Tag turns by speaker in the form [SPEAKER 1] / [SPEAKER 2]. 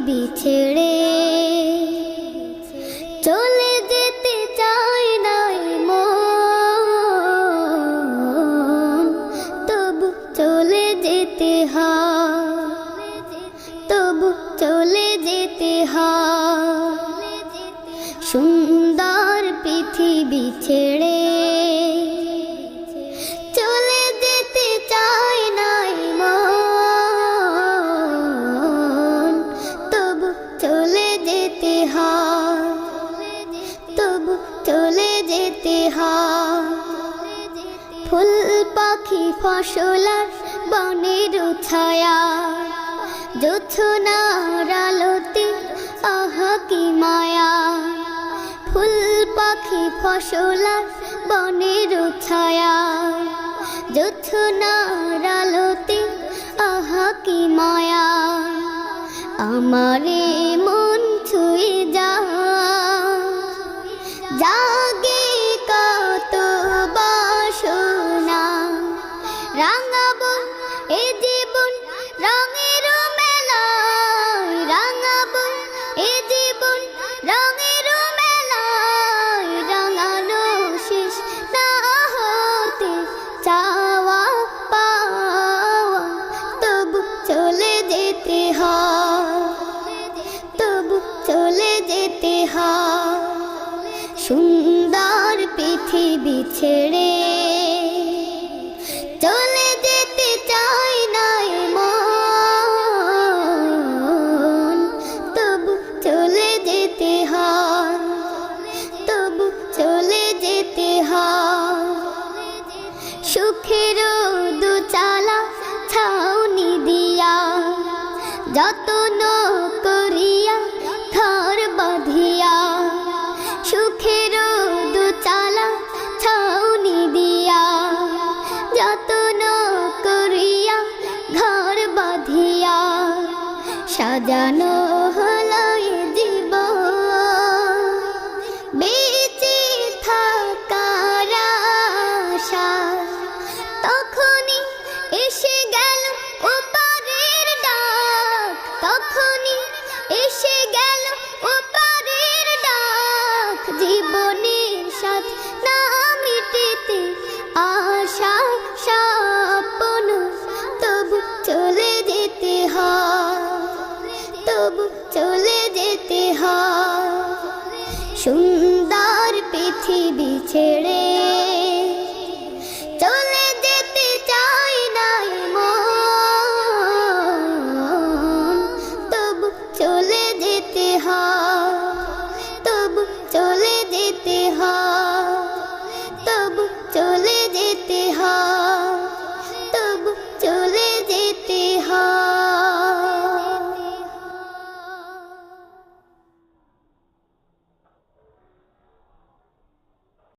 [SPEAKER 1] পৃথিবী ছেড়ে চলে যেতে চায় না মন, তবু চলে যেতে হয়, তবু চলে যেতে হয়। সুন্দর পৃথিবী ছেড়ে চলে যেতে চায় না মন, তবু চলে যেতে হয়, তবু চলে যেতে হয়। ফুল পাখি ফসল আর বনের ছায়া, জোছনার আলোতে আহা কি মায়া। ফুল পাখি ফসল আর বনের ছায়া, জোছনার আলোতে আহা কি মায়া। আমারে মন ছুঁয়ে জাগে কত বাসনা, রাঙাবো এ জীবন রঙের মেলায়, রাঙাবো এ জীবন রঙের মেলায়। রাঙানো শেষ না হতে চাওয়া পাওয়া, তবু চলে যেতে হয়, তবু চলে যেতে হয়। সুন্দর পৃথিবী ছেড়ে চলে যেতে চায় না মন, তবু চলে যেতে হয়, তবু চলে যেতে হয়। সুখের দুচালা ছাউনি দিয়া, যত্ন করিয়া ঘর বাঁধিয়া। সুখের দুচালা ছাউনি দিয়া, যত্ন করিয়া ঘর বাঁধিয়া। সাজানো